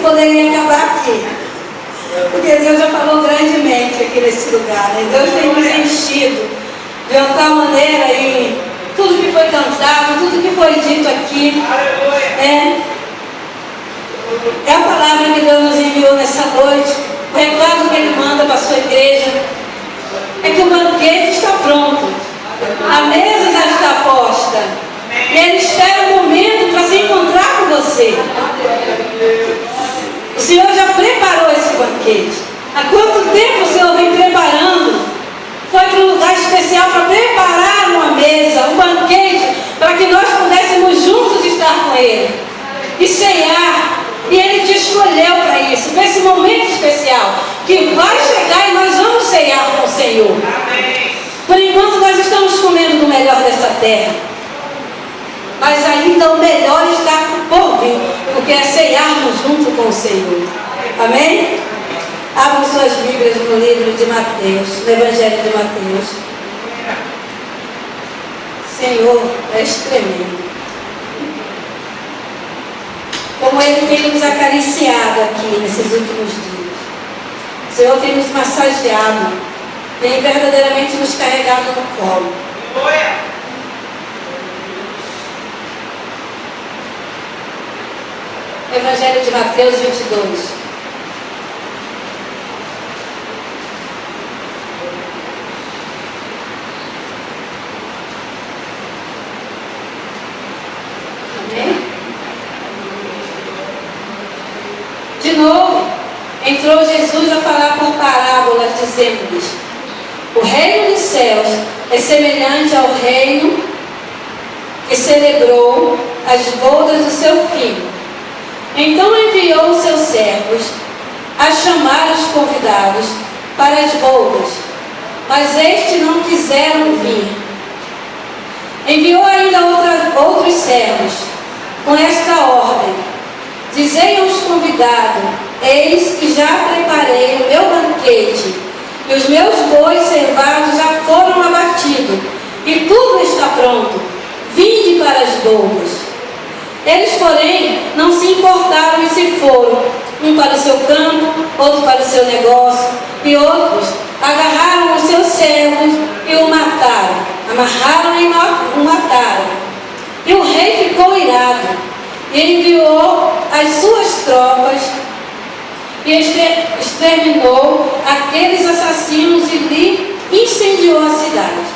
poderia acabar aqui. Porque Deus já falou grandemente aqui nesse lugar, né? Deus tem nos enchido de uma tal maneira em tudo que foi cantado, tudo que foi dito aqui. É a palavra que Deus nos enviou nessa noite. O recado que Ele manda para a sua igreja é que o banquete está pronto. A mesa já está posta. E Ele espera um momento para se encontrar com você. O Senhor já preparou esse banquete. Há quanto tempo o Senhor vem preparando? Foi para um lugar especial para preparar uma mesa, um banquete, para que nós pudéssemos juntos estar com Ele e ceiar. E Ele te escolheu para isso, para esse momento especial, que vai chegar e nós vamos ceiar com o Senhor. Por enquanto nós estamos comendo do melhor dessa terra, mas ainda o melhor está por vir, porque é ceiarmos junto com o Senhor. Amém? Abram suas Bíblias no livro de Mateus, no Evangelho de Mateus. Senhor, és tremendo. Como Ele tem nos acariciado aqui nesses últimos dias. O Senhor tem nos massageado, tem verdadeiramente nos carregado no colo. Evangelho de Mateus 22. De novo, entrou Jesus a falar por parábolas, dizendo-lhes: o reino dos céus é semelhante ao reino que celebrou as bodas do seu filho. Então enviou os seus servos a chamar os convidados para as bodas, mas estes não quiseram vir. Enviou ainda outros servos com esta ordem: dizei aos convidados: eis que já preparei o meu banquete, e os meus bois cevados já foram abatidos, e tudo está pronto. Vinde para as bodas. Eles, porém, não se importaram e se foram, um para o seu campo, outro para o seu negócio, e outros agarraram os seus servos e o mataram. Amarraram e o mataram. E o rei ficou irado e enviou as suas tropas e exterminou aqueles assassinos e lhe incendiou a cidade.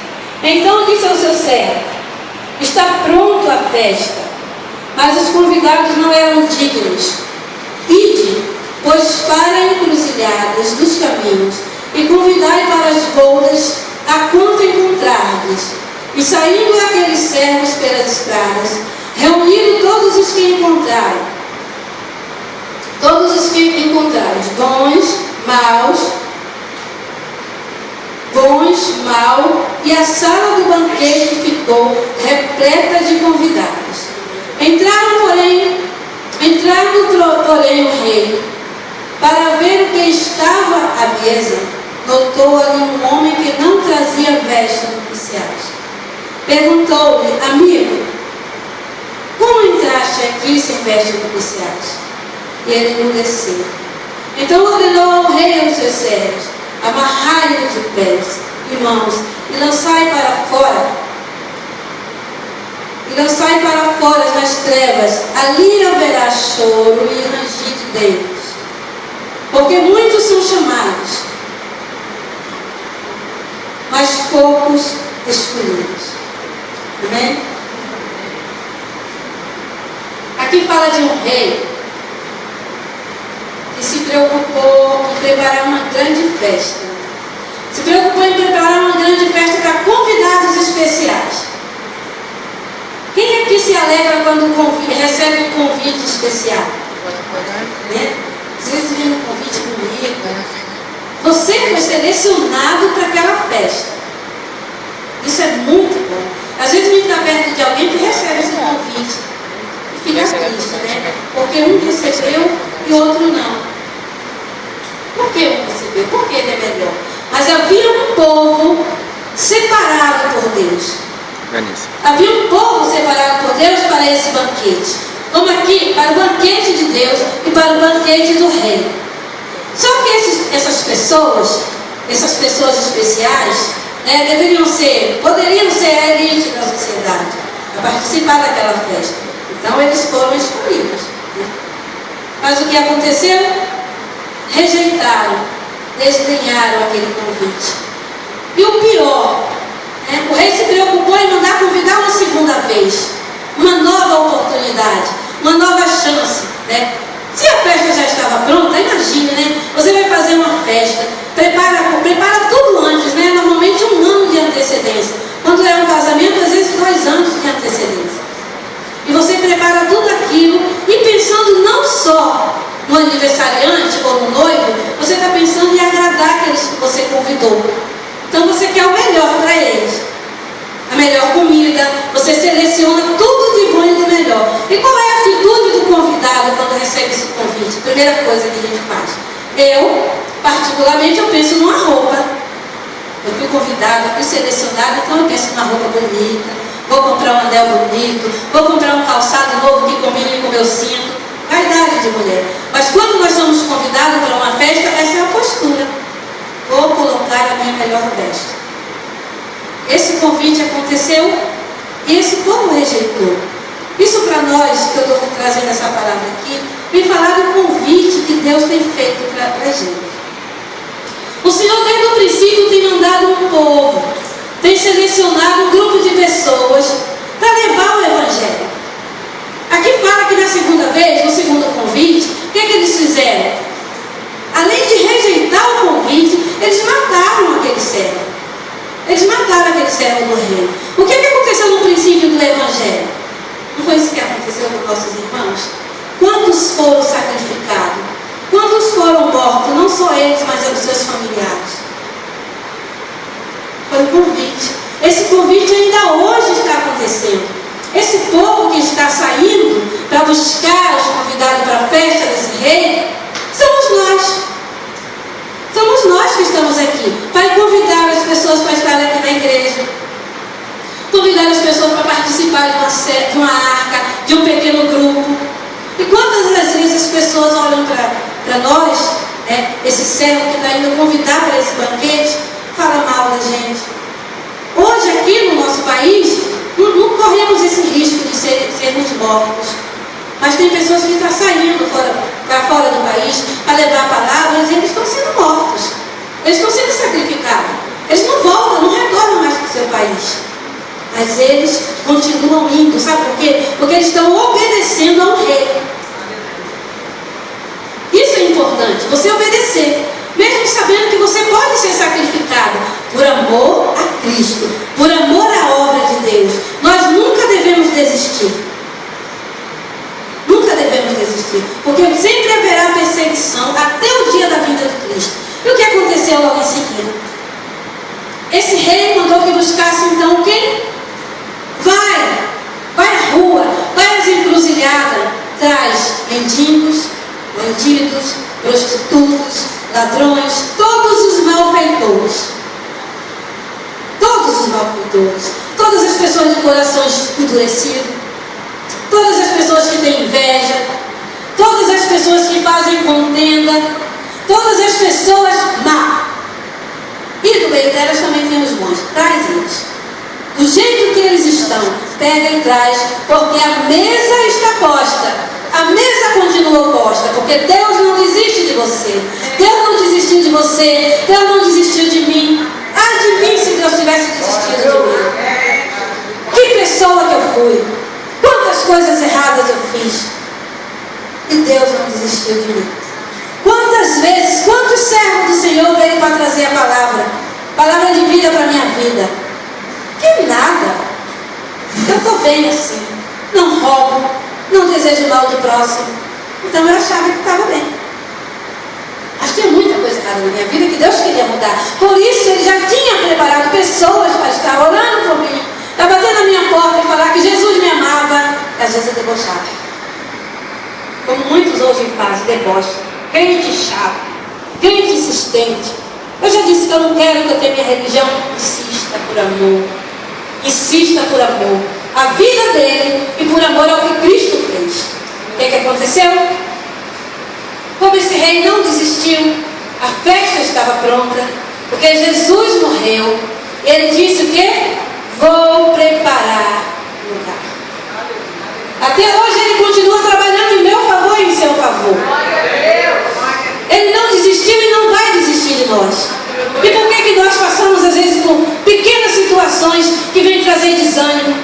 Então disse ao seu servo: está pronto a festa, mas os convidados não eram dignos. Ide, pois, para encruzilhadas dos caminhos, e convidai para as bodas a quanto encontrardes. E saindo aqueles servos pelas estradas, reuniram todos os que encontraram, maus, e a sala do banquete ficou repleta de convidados. Entraram, porém, o rei, para ver o que estava à mesa. Notou ali um homem que não trazia vestes nupciais. Perguntou-lhe: amigo, como entraste aqui sem vestes nupciais? E ele emudeceu. Então ordenou ao rei e aos seus servos: amarrai-o de pés e mãos e lançai para fora nas trevas. Ali haverá choro e ranger de dentes, porque muitos são chamados, mas poucos escolhidos. Amém? Aqui fala de um rei que se preocupou em preparar uma grande festa. Se preocupou em preparar uma grande festa para convidados especiais. Quem aqui se alegra quando recebe um convite especial? Né? Às vezes vem um convite bonito. Você foi selecionado para aquela festa. Isso é muito bom. Às vezes a gente está perto de alguém que recebe esse convite e fica triste, né? Porque um recebeu e o outro não. Por que um recebeu? Porque ele é melhor. Mas havia um povo separado por Deus. Havia um povo separado por Deus para esse banquete. Não Vamos aqui para o banquete de Deus e para o banquete do rei. Só que essas pessoas especiais, né, poderiam ser a elite da sociedade, a participar daquela festa. Então eles foram escolhidos. Né? Mas o que aconteceu? Rejeitaram, desdenharam aquele convite. E o pior, né, o rei se preocupou em mandar convidar uma segunda vez, uma nova oportunidade, uma nova chance. Né? Se a festa já estava pronta, imagine, né? Você vai fazer uma festa, prepara tudo antes, né? Normalmente 1 ano de antecedência. Quando é um casamento, às vezes 2 anos de antecedência. E você prepara tudo aquilo e pensando não só no aniversariante ou no noivo, você está pensando em agradar aqueles que você convidou. Então você quer o melhor para eles. A melhor comida, você seleciona tudo de bom e do melhor. E qual é a atitude do convidado quando recebe esse convite? Primeira coisa que a gente faz. Eu, particularmente, eu penso numa roupa. Eu fui convidada, fui selecionada, então eu penso numa roupa bonita, vou comprar um anel bonito, vou comprar um calçado novo que combine com o meu cinto. Vaidade de mulher. Mas quando nós somos convidados para uma festa, essa é a postura. Vou colocar a minha melhor veste. Esse convite aconteceu e esse povo rejeitou. Isso para nós, que eu estou trazendo essa palavra aqui, vem falar do convite que Deus tem feito para a gente. O Senhor desde o princípio tem mandado um povo, tem selecionado um grupo de pessoas para levar o Evangelho. Aqui fala que na segunda vez, no segundo convite, o que eles fizeram? Além de rejeitar o convite, eles mataram aquele servo. Eles mataram aquele servo do rei. O que aconteceu no princípio do Evangelho? Não foi isso que aconteceu com nossos irmãos? Quantos foram sacrificados? Quantos foram mortos? Não só eles, mas os seus familiares. Foi um convite. Esse convite ainda hoje está acontecendo. Esse povo que está saindo para buscar os convidados para a festa desse rei, somos nós. Somos nós que estamos aqui para convidar as pessoas para estarem aqui na igreja. Convidar as pessoas para participar de uma arca, de um pequeno grupo. E quantas vezes as pessoas olham para nós, né, esse servo que está indo convidar para esse banquete, fala mal da gente. Hoje aqui no nosso país, não corremos esse risco de sermos mortos. Mas tem pessoas que estão saindo para fora do país para levar palavras e eles estão sendo mortos. Eles estão sendo sacrificados. Eles não voltam, não retornam mais para o seu país. Mas eles continuam indo. Sabe por quê? Porque eles estão obedecendo ao rei. Isso é importante, você obedecer. Mesmo sabendo que você pode ser sacrificado por amor a Cristo, por amor à obra de Deus. Nós nunca devemos desistir. Nunca devemos desistir, porque sempre haverá perseguição até o dia da vinda de Cristo. E o que aconteceu logo em seguida? Esse rei mandou que buscasse então quem? Vai à rua, vai às encruzilhadas, traz mendigos, bandidos, prostitutos, ladrões, todos os malfeitores. Todos os malfeitores, todas as pessoas de corações endurecidos, todas as pessoas que têm inveja, todas as pessoas que fazem contenda, todas as pessoas má. E no meio delas também tem os bons. Traz eles. Do jeito que eles estão, pega e traz, porque a mesa está posta. A mesa continua posta, porque Deus não desiste de você. Deus não desistiu de você. Deus não desistiu de mim. Ai de mim se Deus tivesse desistido de mim. Que pessoa que eu fui. Quantas coisas erradas eu fiz. E Deus não desistiu de mim. Quantas vezes, quantos servos do Senhor veio para trazer a palavra de vida para a minha vida? Que nada. Eu estou bem assim. Não roubo, não desejo mal do próximo. Então eu achava que estava bem. Mas tinha muita coisa errada na minha vida que Deus queria mudar. Por isso Ele já tinha preparado pessoas para estar orando por mim, para bater na minha porta e falar que Jesus me amava. E às vezes eu debochava. Como muitos hoje fazem, debocham. Crente chato, crente insistente. Eu já disse que eu não quero que eu tenha minha religião. Insista por amor. Insista por amor. A vida dele e por amor ao que Cristo fez. O que aconteceu? Como esse rei não desistiu, a festa estava pronta, porque Jesus morreu. Ele disse o quê? Vou preparar lugar. Até hoje ele continua trabalhando em meu favor e em seu favor. Ele não desistiu e não vai desistir de nós. E por que nós passamos às vezes por pequenas situações que vêm trazer desânimo?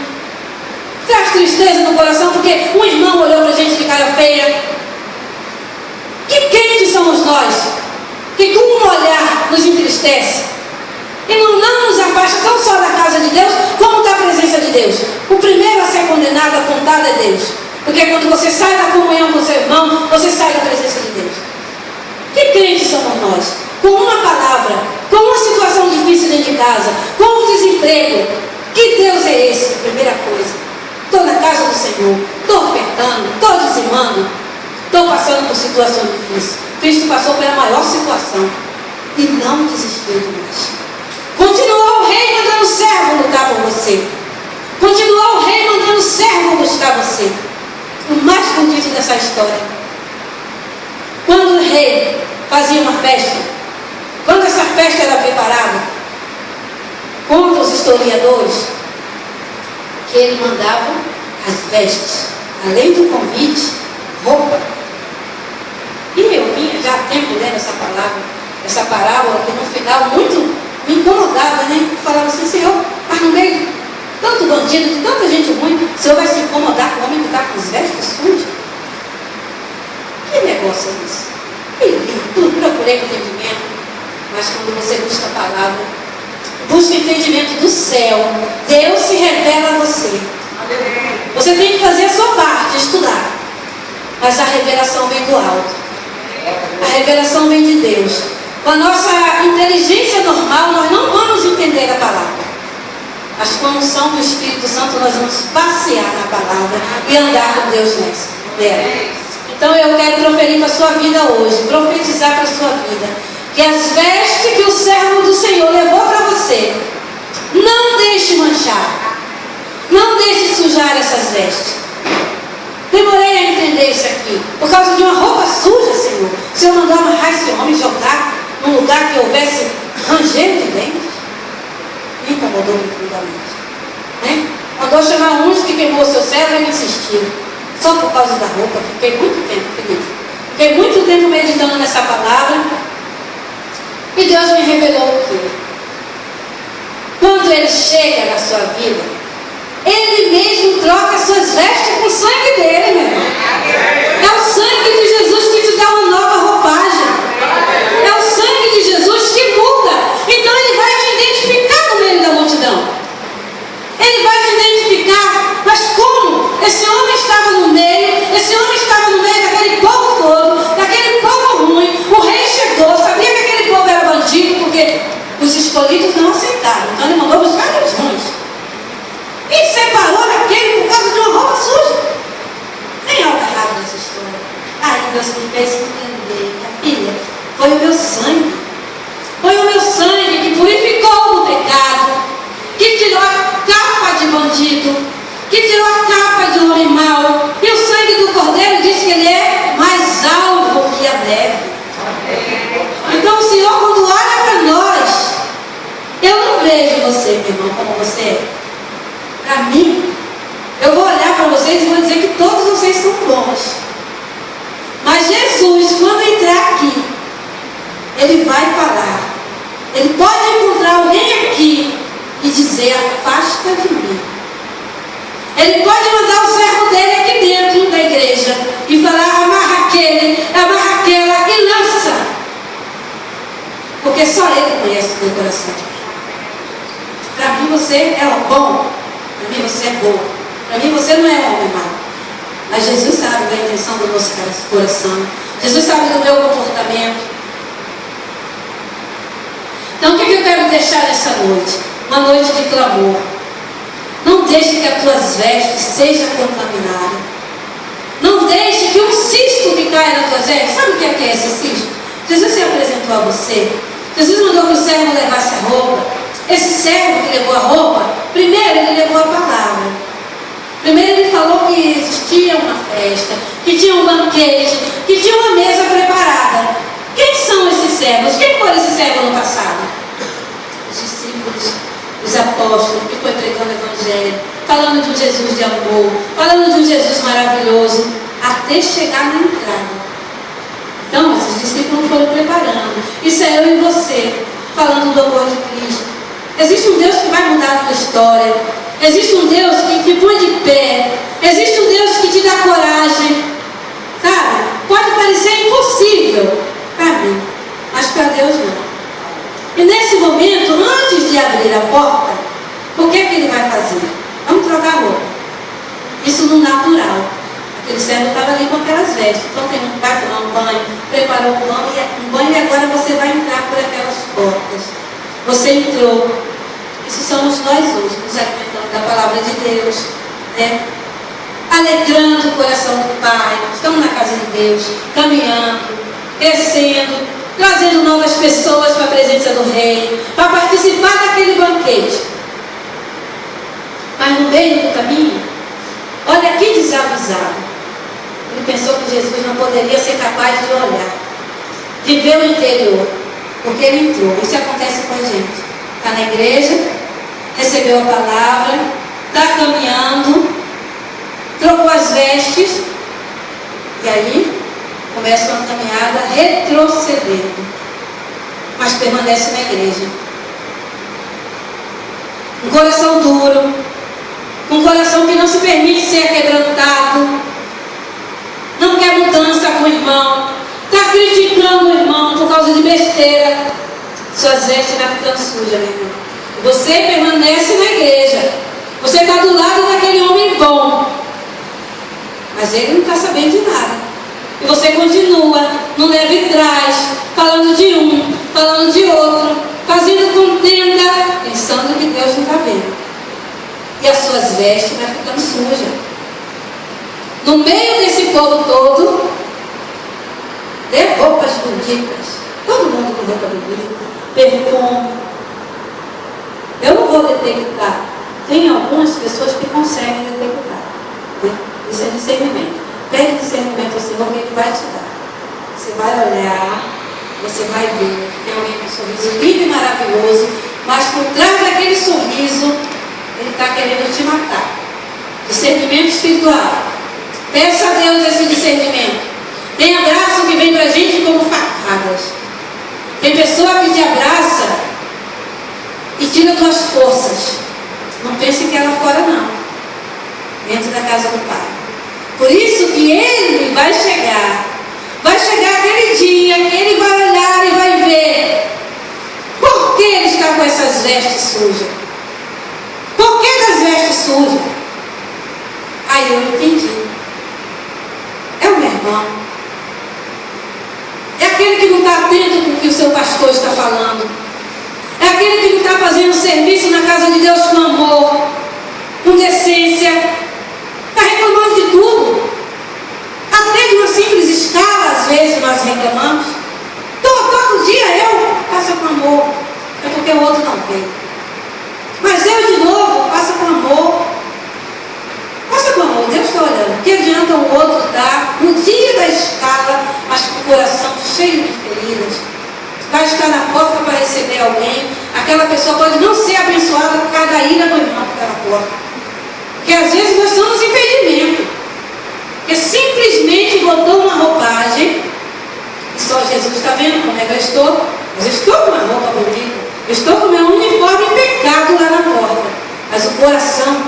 Traz tristeza no coração porque um irmão olhou para a gente de cara feia. Que quentes somos nós, que com um olhar nos entristece e não nos afasta não só da casa de Deus, como da presença de Deus. O primeiro a ser condenado, apontado é Deus. Porque quando você sai da comunhão com seu irmão, você sai da presença de Deus. Que crentes somos nós? Com uma palavra, com uma situação difícil dentro de casa, com o desemprego. Que Deus é esse? Primeira coisa. Estou na casa do Senhor, estou ofertando, estou dizimando, estou passando por situações difíceis. Cristo passou pela maior situação e não desistiu de nós. Continuou o rei mandando servo lutar por você. Continuou o rei mandando servo buscar você. O mais bonito dessa história, quando o rei fazia uma festa, quando essa festa era preparada, contra os historiadores, que ele mandava as vestes, além do convite, roupa. E eu vinha já há tempo lendo essa parábola, que no final muito me incomodava, né? Eu falava assim, Senhor, mas no meio de tanto bandido, de tanta gente ruim, o Senhor vai se incomodar com o homem que está com as vestes sujas? Que negócio é esse? Eu procurei entendimento, mas quando você busca a palavra, busca entendimento do céu, Deus se revela a você. Você tem que fazer a sua parte, estudar, mas a revelação vem do alto. A revelação vem de Deus. Com a nossa inteligência normal, nós não vamos entender a palavra. Mas com a unção do Espírito Santo, nós vamos passear na palavra e andar com Deus nela. Então eu quero proferir para a sua vida hoje, profetizar para a sua vida, que as vestes que o servo do Senhor levou para você, não deixe manchar, não deixe sujar essas vestes. Demorei a entender isso aqui, por causa de uma roupa suja, Senhor. O Senhor mandou amarrar esse homem e jogar num lugar que houvesse ranger de dentes. Me incomodou profundamente, né? Mandou chamar uns que queimou seu cérebro e me insistiu. Só por causa da roupa. Fiquei muito tempo, querido. Fiquei muito tempo meditando nessa palavra. E Deus me revelou o quê? Quando Ele chega na sua vida, Ele mesmo troca suas vestes com o sangue dele, meu irmão. É o sangue de Jesus que te dá uma nova roupagem. É o sangue de Jesus que muda. Então Ele vai te identificar no meio da multidão. Ele vai te identificar. Mas como? Esse homem estava no meio daquele povo todo, daquele povo ruim. O rei chegou, sabia que aquele povo era bandido, porque os escolhidos não aceitaram. Então Ele mandou buscar os ruins. E separou daquele por causa de uma roupa suja. Tem algo errado nessa história. Aí Deus me fez entender, minha filha, foi o meu sangue. Foi o meu sangue que purificou o pecado, que tirou a capa de bandido, que tirou a capa de um homem mau. E o sangue do Cordeiro diz que ele é mais alvo que a neve. Então o Senhor, quando olha para nós, eu não vejo você, meu irmão, como você é. Para mim, eu vou olhar para vocês e vou dizer que todos vocês são bons. Mas Jesus, quando entrar aqui, Ele vai falar. Ele pode encontrar alguém aqui e dizer, afasta de mim. Ele pode mandar o servo dele aqui dentro da igreja e falar, amarra aquele, amarra aquela e lança. Porque só Ele conhece o teu coração. Para mim você é bom. Para mim você é boa. Para mim você não é um homem mau. Mas Jesus sabe da intenção do nosso coração. Jesus sabe do meu comportamento. Então o que eu quero deixar nessa noite? Uma noite de clamor. Não deixe que as tuas vestes sejam contaminadas. Não deixe que um cisto que caia nas tuas vestes. Sabe o que é esse cisto? Jesus se apresentou a você. Jesus mandou que o servo levasse a roupa. Esse servo que levou a roupa, primeiro ele levou a palavra. Primeiro ele falou que existia uma festa, que tinha um banquete, que tinha uma mesa preparada. Quem são esses servos? Quem foram esses servos no passado? Os discípulos, os apóstolos que foi pregando o Evangelho, falando de um Jesus de amor, falando de um Jesus maravilhoso, até chegar na entrada. Então, esses discípulos foram preparando. Isso é eu e você, falando do amor de Cristo. Existe um Deus que vai mudar a tua história. Existe um Deus que te põe de pé. Existe um Deus que te dá coragem. Sabe? Pode parecer impossível para mim, mas para Deus não. E nesse momento, antes de abrir a porta, o que é que ele vai fazer? Vamos trocar roupa. Isso no natural. Aquele servo estava ali com aquelas vestes. Então tem um pai tomar um banho, preparou um banho e agora você vai entrar por aquelas portas. Você entrou. Isso somos nós hoje, nos alimentando da palavra de Deus, né? Alegrando o coração do Pai. Estamos na casa de Deus, caminhando, crescendo, trazendo novas pessoas para a presença do Rei, para participar daquele banquete. Mas no meio do caminho, olha que desavisado. Ele pensou que Jesus não poderia ser capaz de olhar, de ver o interior, porque ele entrou. Isso acontece com a gente. Está na igreja, recebeu a palavra, está caminhando, trocou as vestes, e aí começa uma caminhada retrocedendo, mas permanece na igreja. Um coração duro, um coração que não se permite ser quebrantado, não quer mudança com o irmão, está criticando o irmão por causa de besteira. Suas vestes vai ficando sujas, meu irmão. Você permanece na igreja, você está do lado daquele homem bom, mas ele não está sabendo de nada. E você continua, não leva e traz, falando de um, falando de outro, fazendo contenda, pensando que Deus não está vendo. E as suas vestes vai ficando sujas. No meio desse povo todo, dê roupas bonitas. Todo mundo com roupa bonita, perfume. Eu não vou detectar. Tem algumas pessoas que conseguem detectar, né? Isso é discernimento. Pede discernimento ao Senhor que Ele vai te dar. Você vai olhar, você vai ver que tem alguém com um sorriso lindo e maravilhoso, mas por trás daquele sorriso, ele está querendo te matar. Discernimento espiritual. Peça a Deus esse discernimento. Tem abraço que vem para a gente como facadas. Tem pessoa que te abraça e tira tuas forças. Não pense que é lá fora, não. Dentro da casa do Pai. Por isso que Ele vai chegar aquele dia que Ele vai olhar e vai ver por que Ele está com essas vestes sujas. Por que das vestes sujas? Aí eu entendi. É o meu irmão. É aquele que não está atento com o que o seu pastor está falando. É aquele que não está fazendo serviço na casa de Deus com amor, com decência. Está reclamando de tudo. Até de uma simples escala, às vezes nós reclamamos. Todo dia eu faço com amor. É porque o outro não veio. Mas eu de novo faço com amor. Faça com amor, Deus está olhando. Que adianta o outro estar no dia da escala, mas com o coração cheio de feridas. Vai estar na porta para receber alguém. Aquela pessoa pode não ser abençoada por causa da ira do irmão que está na porta. Porque às vezes nós somos impedimento. Porque simplesmente botou uma roupagem. E só Jesus está vendo como é que eu estou. Mas eu estou com uma roupa bonita. Eu estou com meu uniforme impecável lá na porta. Mas o coração,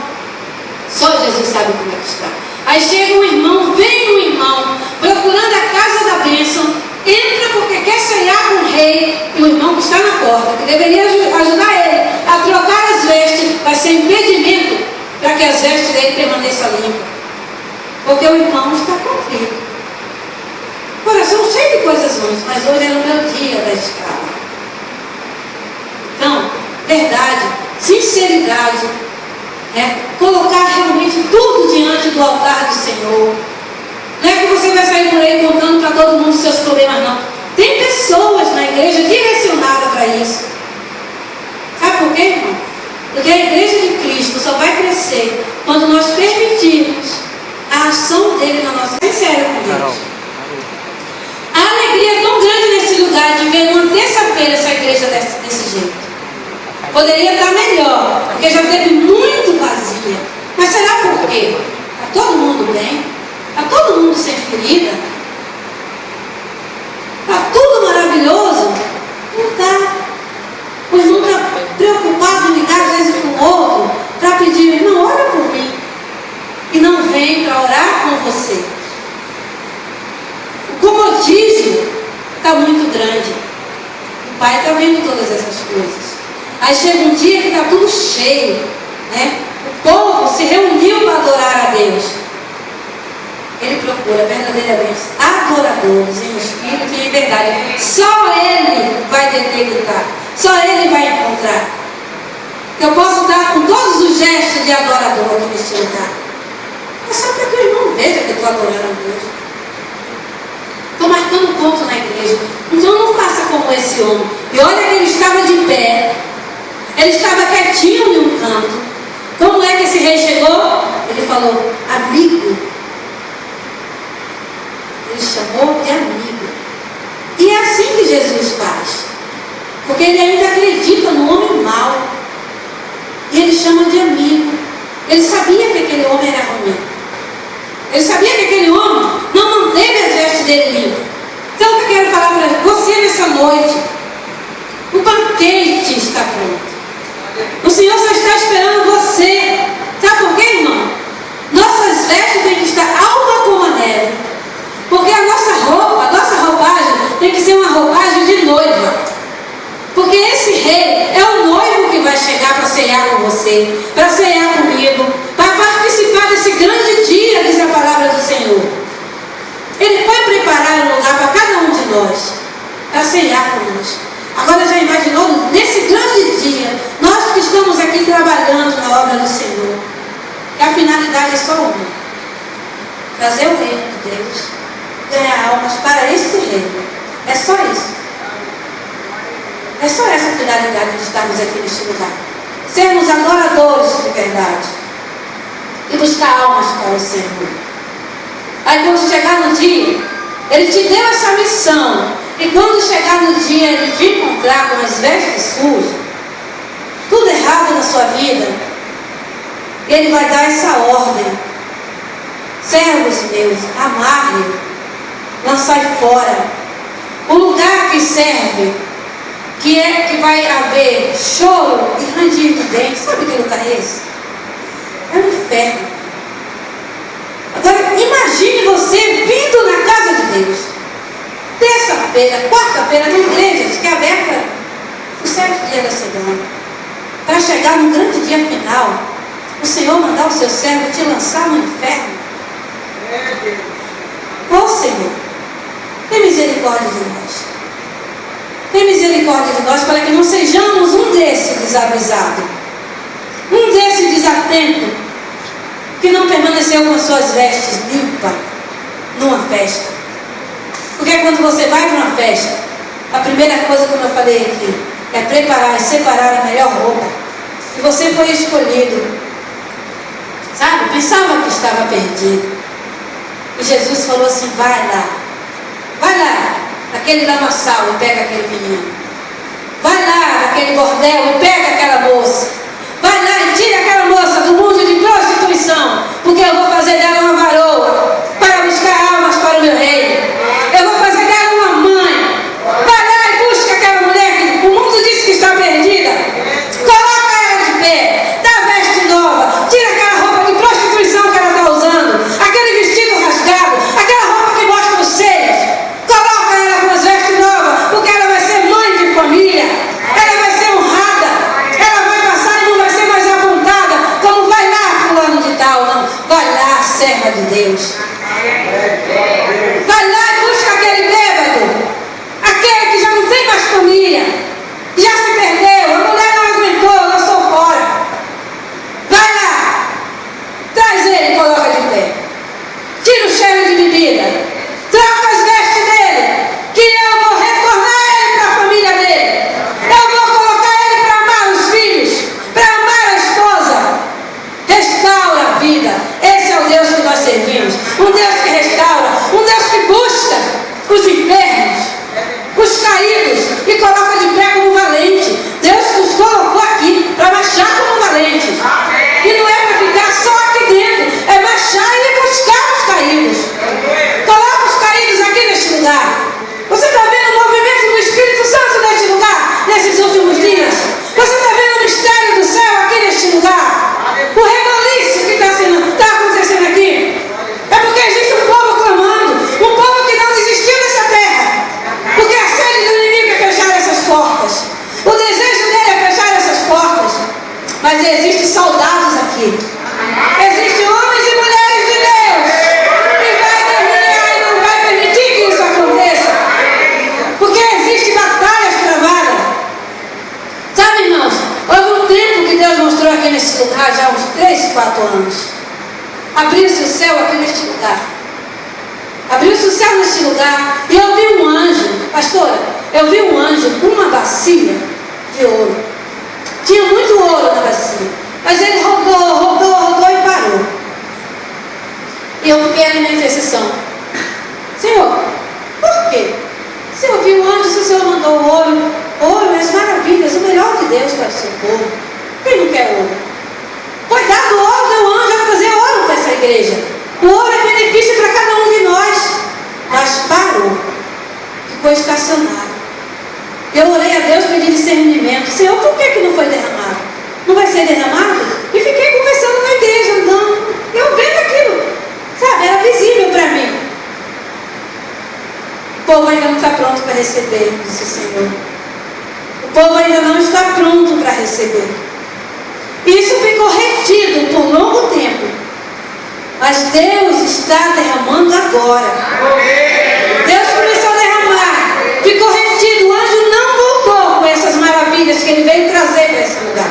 só Jesus sabe como é que está. Aí chega um irmão, vem um irmão, procurando a casa da bênção, entra porque quer ceiar com o rei, e o irmão que está na porta, que deveria ajudar ele a trocar as vestes, vai ser impedimento para que as vestes dele permaneçam limpas. Porque o irmão está contrito. Coração cheio de coisas ruins, mas hoje era o meu dia da escala. Então, verdade, sinceridade, colocar realmente tudo diante do altar do Senhor. Não é que você vai sair por aí contando para todo mundo os seus problemas, não. Tem pessoas na igreja direcionadas para isso. Sabe por quê, irmão? Porque a igreja de Cristo só vai crescer quando nós permitirmos a ação dele na nossa vida. Sério com Deus. A alegria é tão grande nesse lugar de ver uma terça-feira essa igreja desse jeito. Poderia estar melhor, porque já teve muito vazia. Mas será por quê? Está todo mundo bem? Está todo mundo sem ferida? Está tudo maravilhoso? Não está. O irmão está preocupado em ligar às vezes para o outro para pedir, irmão, ora por mim. E não vem para orar com você. O comodismo está muito grande. O pai está vendo todas essas coisas. Aí chega um dia que está tudo cheio, né? O povo se reuniu para adorar a Deus. Ele procura verdadeiramente adoradores em espírito e em verdade. Só Ele vai detectar. Só Ele vai encontrar. Eu posso estar com todos os gestos de adorador aqui neste lugar. É só para que o irmão veja que eu estou adorando a Deus. Estou marcando ponto na igreja. Então não faça como esse homem. E olha que ele estava de pé. Ele estava quietinho em um canto. Como é que esse rei chegou? Ele falou, amigo. Ele chamou de amigo. E é assim que Jesus faz. Porque ele ainda acredita no homem mau. E ele chama de amigo. Ele sabia que aquele homem era ruim. Ele sabia que aquele homem não manteve as vestes dele limpas. Então o que eu quero falar para você nessa noite? O banquete está pronto. O Senhor só está esperando você. Sabe por quê, irmão? Nossas vestes têm que estar alva como a neve. Porque a nossa roupa, a nossa roupagem tem que ser uma roupagem de noiva. Porque esse rei é o noivo que vai chegar para ceiar com você, para ceiar comigo, para participar desse grande dia, diz a palavra do Senhor. Ele foi preparar um lugar para cada um de nós, para ceiar conosco. Agora já imaginou, nesse grande dia, nós que estamos aqui trabalhando na obra do Senhor, que a finalidade é só uma: trazer o reino de Deus, ganhar almas para esse reino. É só isso. É só essa finalidade de estarmos aqui neste lugar. Sermos adoradores de verdade. E buscar almas para o Senhor. Aí quando chegar no dia, Ele te deu essa missão. E quando chegar no dia Ele te encontrar com as vestes sujas, tudo errado na sua vida, Ele vai dar essa ordem. Servos meus, amai-me, lançai fora. O lugar que serve, que vai haver choro e ranger de dentes. Sabe que lugar é esse? É o inferno. Agora imagine você vindo na casa de Deus, terça-feira, quarta-feira, na igreja que é aberta os 7 dias da semana, para chegar no grande dia final, o Senhor mandar o seu servo te lançar no inferno. Ô Senhor, tem misericórdia de nós. Tem misericórdia de nós, para que não sejamos um desse desavisado, um desse desatento, que não permaneceu com as suas vestes limpas numa festa. Porque quando você vai para uma festa, a primeira coisa, como eu falei aqui, é preparar e separar a melhor roupa. E você foi escolhido, sabe? Pensava que estava perdido. E Jesus falou assim: vai lá, naquele lamaçal e pega aquele menino. Vai lá naquele bordel e pega aquela moça. Vai lá e tira aquela moça do mundo de prostituição, porque eu vou fazer dela uma varoa para buscar almas para o meu reino. Eu vou fazer dela uma mãe. Vai lá e busca aquela mulher que o mundo diz que está perdida. Coloca ela de pé, dá veste nova, tira aquela roupa de prostituição que ela está usando, aquele vestido rasgado, aquela roupa que mostra os seios. Coloca ela com as vestes novas, porque ela vai ser mãe de família. Ela vai ser honrada. Ela vai passar e não vai ser mais apontada como vai lá fulano de tal, não. Vai lá, servo lugar já há uns 3, 4 anos. Abriu-se o céu aqui neste lugar. Abriu-se o céu neste lugar e eu vi um anjo, pastora, eu vi um anjo com uma bacia de ouro. Tinha muito ouro na bacia, mas ele rodou e parou. E eu fiquei na minha intercessão. Senhor, por quê? Se eu vi um anjo, se o Senhor mandou ouro, as maravilhas, o melhor de Deus para o seu povo. Quem não quer ouro? Foi dado ouro, meu anjo vai fazer ouro para essa igreja. O ouro é benefício para cada um de nós. Mas parou. Ficou estacionado. Eu orei a Deus pedindo discernimento. Senhor, por que não foi derramado? Não vai ser derramado? E fiquei conversando na igreja, andando. Eu vendo aquilo. Sabe, era visível para mim. O povo ainda não está pronto para receber, disse o Senhor. O povo ainda não está pronto para receber. Isso ficou retido por longo tempo. Mas Deus está derramando agora. Deus começou a derramar. Ficou retido. O anjo não voltou com essas maravilhas que ele veio trazer para esse lugar.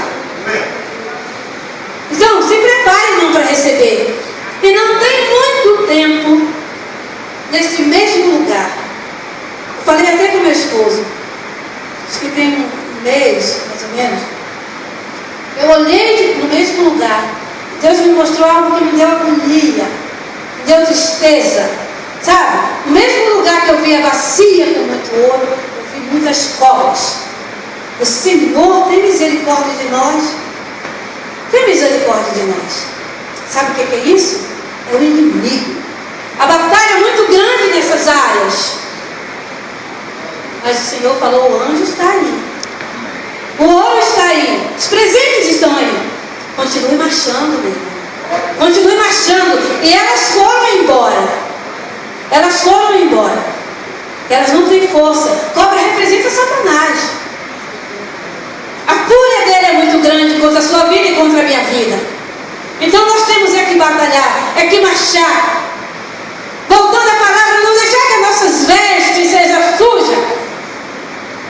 Então, se prepare, irmão, para receber. E não tem muito tempo nesse mesmo lugar. Eu falei até com meu esposo. Acho que tem um mês, mais ou menos. Eu olhei no mesmo lugar. Deus me mostrou algo que me deu agonia, me deu tristeza. Sabe? No mesmo lugar que eu vi a bacia com muito ouro, eu vi muitas cobras. O Senhor tem misericórdia de nós. Tem misericórdia de nós. Sabe o que é isso? É o inimigo. A batalha é muito grande nessas áreas. Mas o Senhor falou, o anjo está aí. O ouro está aí. Os presentes estão aí. Continue marchando, meu irmão. Continue marchando. E elas foram embora. Elas foram embora. Elas não têm força. Cobra representa Satanás. A fúria dele é muito grande contra a sua vida e contra a minha vida. Então nós temos que batalhar, que marchar. Voltando à palavra, não deixar que as nossas vestes sejam sujas.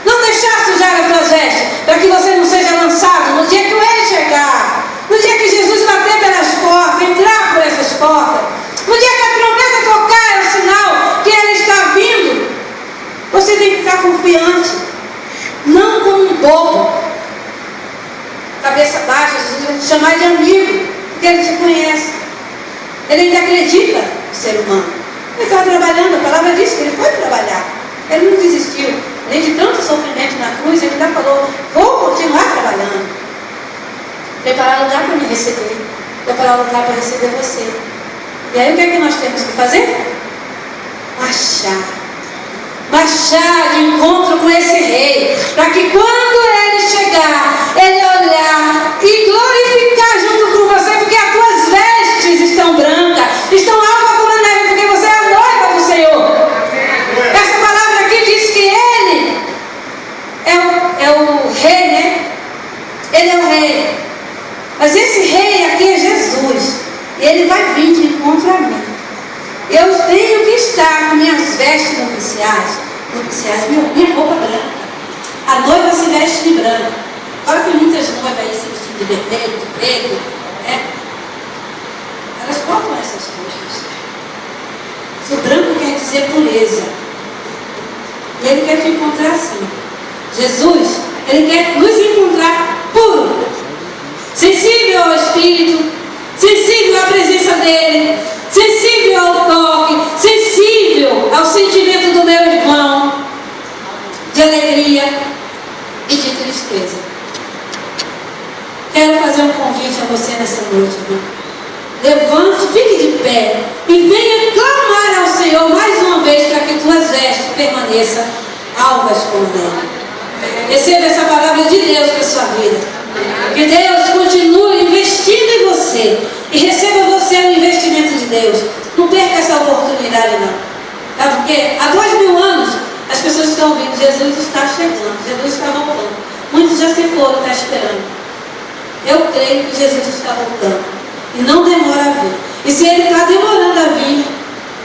Não deixar sujar as tuas vestes, para que você não seja lançado no dia que ele chegar. No dia que Jesus bater pelas portas, entrar por essas portas. No dia que a trombeta tocar, é o sinal que ele está vindo. Você tem que ficar confiante. Não como um bobo. Cabeça baixa, Jesus vai te chamar de amigo. Porque ele te conhece. Ele ainda acredita no ser humano. Ele estava trabalhando, a palavra diz que ele foi trabalhar. Ele não desistiu. Além de tanto sofrimento na cruz, ele ainda falou, vou continuar trabalhando. Preparar lugar para me receber. Preparar lugar para receber você. E aí o que é que nós temos que fazer? Marchar. Marchar de encontro com esse rei. Para que quando ele chegar, ele olhar e glorificar junto com você. Porque as tuas vestes estão brancas. Estão alvas como a neve. Porque você é a noiva do Senhor. Essa palavra aqui diz que ele é o rei, né? Ele é o rei. Mas esse rei aqui é Jesus. E ele vai vir de encontro a mim. Eu tenho que estar com minhas vestes nupciais. Minha roupa branca. A noiva se veste de branco. Agora tem muitas noivas aí se vestindo de vermelho, de preto. Né? Elas botam essas coisas. O branco quer dizer pureza. E ele quer te encontrar assim. Jesus, ele quer nos encontrar puro. Sensível ao Espírito, sensível à presença dele, sensível ao toque, sensível ao sentimento do meu irmão, de alegria e de tristeza. Quero fazer um convite a você nessa noite, irmão. Levante, fique de pé e venha clamar ao Senhor mais uma vez para que tuas vestes permaneçam alvas como neve. Receba essa palavra de Deus para a sua vida. Que Deus continue investindo em você. E receba você o investimento de Deus. Não perca essa oportunidade não. Sabe por quê? Há 2000 anos as pessoas estão ouvindo, Jesus está chegando, Jesus está voltando. Muitos já se foram, estão esperando. Eu creio que Jesus está voltando. E não demora a vir. E se ele está demorando a vir,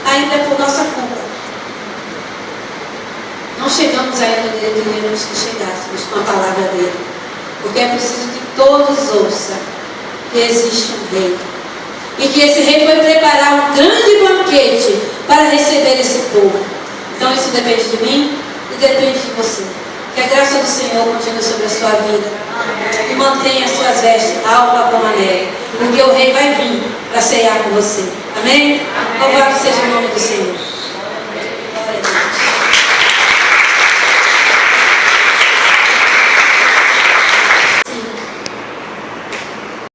ainda é por nossa culpa. Não chegamos ainda onde deveríamos que chegássemos com a palavra dele. Porque é preciso que todos ouçam. que existe um rei. E que esse rei foi preparar um grande banquete para receber esse povo. Então isso depende de mim e depende de você. Que a graça do Senhor continue sobre a sua vida. E mantenha as suas vestes alva como a neve. Porque o rei vai vir para ceiar com você. Amém? Louvado seja o nome do Senhor.